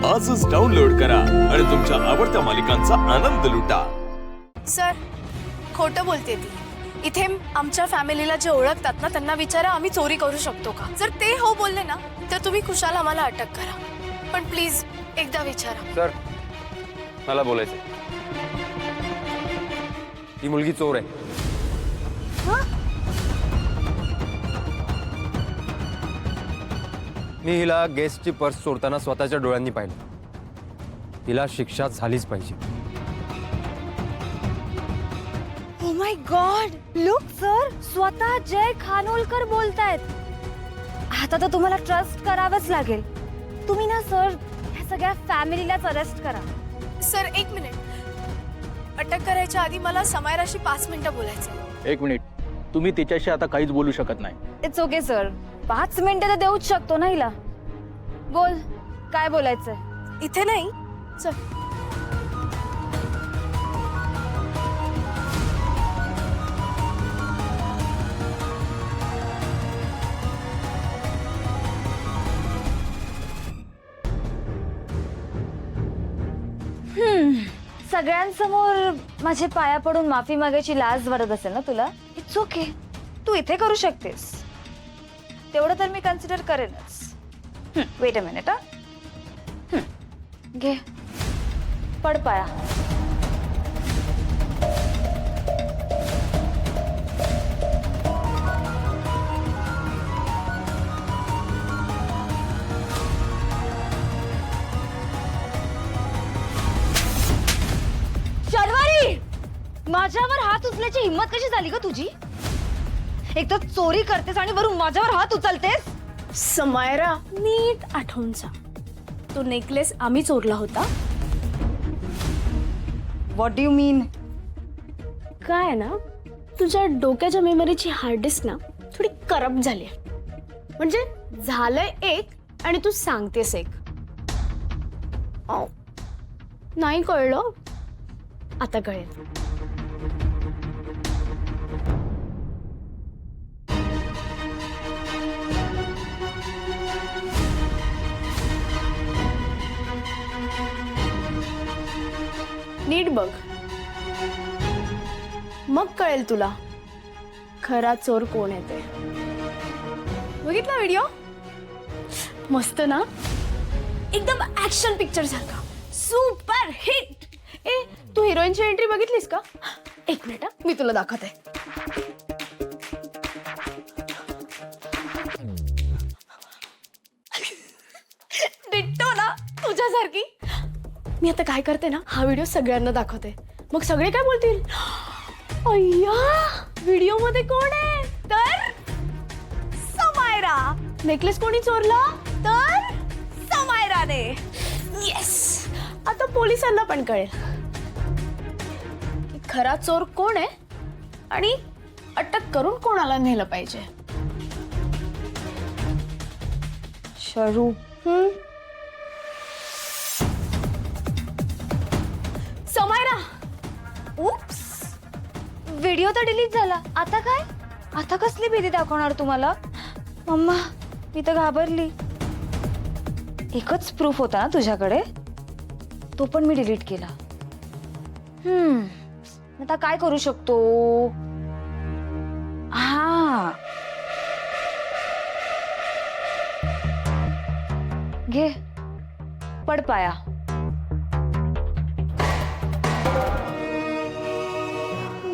आजच डाउनलोड करा आणि तुमच्या आवडत्या मालिकांचा आनंद लुटा। सर, खोटं बोलते ती। इथे आमच्या फॅमिलीला जे ओळखतात ना त्यांना विचारा आम्ही चोरी करू शकतो का। जर ते हो बोलले ना तर तुम्ही खुशाल आम्हाला अटक करा, पण प्लीज एकदा विचारा। सर, मला बोलायचं, ती मुलगी चोर आहे। मी हिला गेस्टची पर्स चोरताना स्वतःच्या डोळ्यांनी पाहिलं। हिला शिक्षा झालीच पाहिजे। Oh my God, look sir, स्वतः जय खानोलकर बोलतायत। आता तर तुम्हाला ट्रस्ट करावंच लागेल। तुम्ही ना सर ह्या सगळ्या फॅमिलीलाच अरेस्ट करा। सर एक मिनिट, अटक करायच्या आधी मला समायराशी 5 मिनिटं बोलायचं। 1 मिनिट, तुम्ही तिच्याशी आता काहीच बोलू शकत नाही। इट्स ओके सर, 5 मिनिटं तर देऊच शकतो ना हिला। बोल, काय बोलायचंय? इथे नाही सर। सगळ्यांसमोर माझे पाया पडून माफी मागायची लाज वाटत असेल ना तुला? इट्स ओके, तू इथे करू शकतेस, तेवढं तर मी कन्सिडर करेनच। वेट अ मिनिट, घे, पड पाया। शर्वरी, माझ्यावर हात उचलायची हिम्मत कशी झाली ग तुझी? एक तर चोरी करतेस आणि वरून माझ्यावर हात उचलतेस। समायरा, नीट आठवून सांग, तो नेकलेस आम्ही चोरला होता? व्हॉट डू यू मीन? काय आहे ना, तुझ्या डोक्याच्या मेमरीची हार्ड डिस्क ना थोडी करप्ट झाली आहे। म्हणजे झालंय एक आणि तू सांगतेस एक। नाही कळलं? आता कळेल। नीट बघ, मग कळेल तुला खरा चोर कोण आहे ते। बघितला व्हिडिओ? मस्त ना, एकदम ऍक्शन पिक्चर सारखा, सुपर हिट। ए, तू हिरोईनची एंट्री बघितलीस का? एक मिनिट, मी तुला दाखवते। डिट्टो ना, तुझ्यासारखी। मी आता काय करते ना, हा व्हिडिओ सगळ्यांना दाखवते, मग सगळे काय बोलतील, अय्या व्हिडिओ मध्ये कोण आहे? तर समायरा। नेकलेस कोणी चोरला? तर समायराने। येस, आता पोलिसांना पण कळेल की खरा चोर कोण आहे आणि अटक करून कोणाला नेलं पाहिजे। शरू, समायरा, उप्स, व्हिडिओ तर डिलीट झाला, आता काय? आता कसली भीती दाखवणार तुम्हाला? मम्मा, मी तर घाबरली। एकच प्रूफ होता ना तुझ्याकडे, तो पण मी डिलीट केला। आता काय करू शकतो? हा, घे, पड पाया।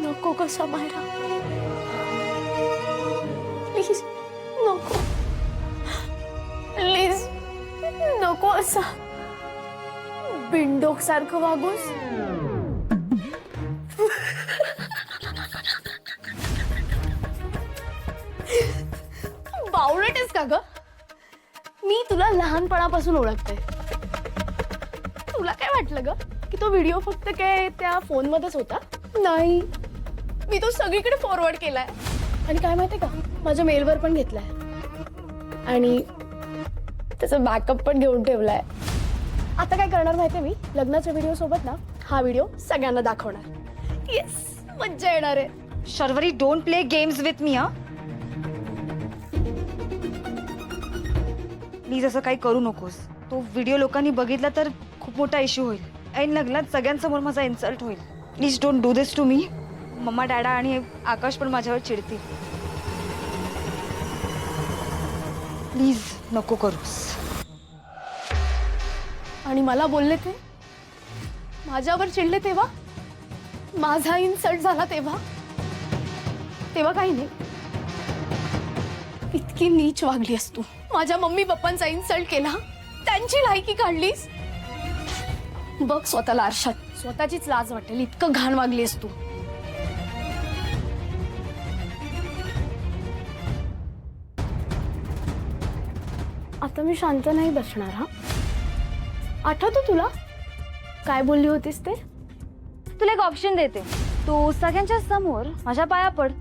नको ग समायरा, प्लीज नको, प्लीज नको असा बिंडोक सारखं वागूस। बावळटेस का ग? मी तुला लहानपणापासून ओळखते। तुला काय वाटलं ग की तो व्हिडिओ फक्त काय त्या फोन मध्येच होता? नाही, मी तो सगळीकडे फॉरवर्ड केलाय आणि काय माहितीये का, माझ्या मेलवर पण घेतलाय आणि त्याचा बॅकअप पण घेऊन ठेवलाय। आता काय करणार माहितीये मी, लग्नाच्या व्हिडिओ सोबत ना हा व्हिडिओ सगळ्यांना दाखवणार। येस, मज्जा येणार आहे। Sharvari, don't play games with me. Please असं काही करू नकोस। तो व्हिडिओ लोकांनी बघितला तर खूप मोठा इश्यू होईल. ऐन लग्नात सगळ्यांसमोर माझा इन्सल्ट होईल. Please don't do this to me. Mama dada आणि आकाश पण माझ्यावर चिडतील. प्लीज नको करूस. आणि मला बोलले ते माझ्यावर चिडले तेव्हा, माझा इन्सल्ट झाला तेव्हा तेव्हा काही नाही. इतकी नीच वागलीस तू. माझ्या मम्मी पप्पांचा इन्सल्ट केला, त्यांची लायकी काढलीस. बघ स्वतःला आरशात, स्वतःचीच लाज वाटेल इतकं घाण वागलीस तू. आता मी शांत नाही बसणार. हा, आठवतं तुला काय बोलली होतीस ते? तुला एक ऑप्शन देते. तू सगळ्यांच्या समोर माझ्या पाया पड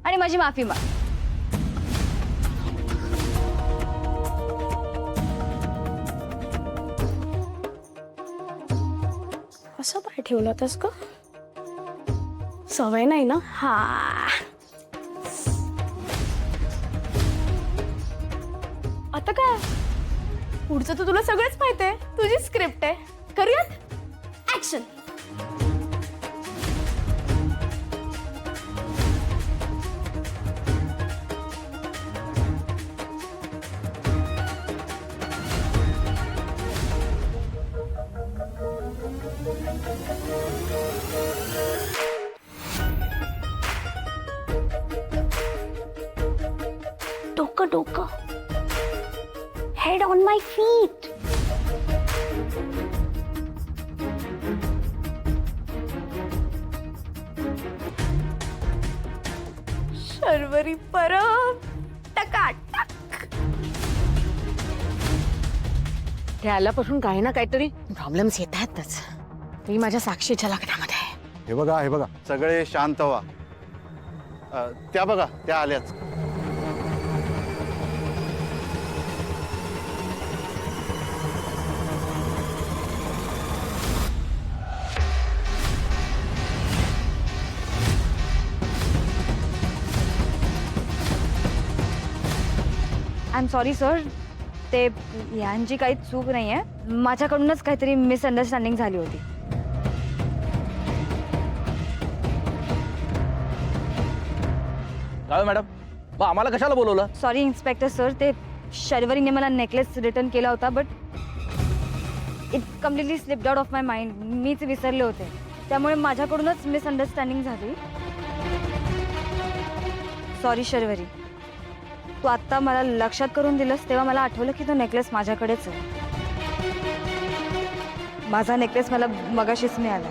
आणि माझी माफी माग. असं पाय ठेवला होतास का? सवय नाही ना. हा, आता काय पुढचं तर तुला सगळंच माहिती आहे. तुझी स्क्रिप्ट आहे. करूयात ऍक्शन. डोकं डोकं. Head on my feet. Sharvari परत टकाटक. ते आल्यापासून काही ना काहीतरी प्रॉब्लेम्स येत आहेतच. मी माझ्या साक्षीच्या लग्नामध्ये आहे. हे बघा सगळे शांत व्हा. त्या बघा त्या आल्याच. I am sorry sir. ते यांची काही चूक नाही आहे. माझ्याकडूनच काहीतरी मिसअंडरस्टँडिंग झाली होती. काय मॅडम, मग आम्हाला कशाला बोलवलं? Sorry inspector sir. ते शर्वरीने मला नेकलेस रिटर्न केला होता but it completely slipped out of my mind. मीच विसरले होते. त्यामुळे माझ्याकडूनच मिसअंडरस्टँडिंग झाली. सॉरी शर्वरी. तू आत्ता मला लक्षात करून दिलंस तेव्हा मला आठवलं की तो नेकलेस माझ्याकडेच आहे. माझा नेकलेस मला मगाशीच मिळाला.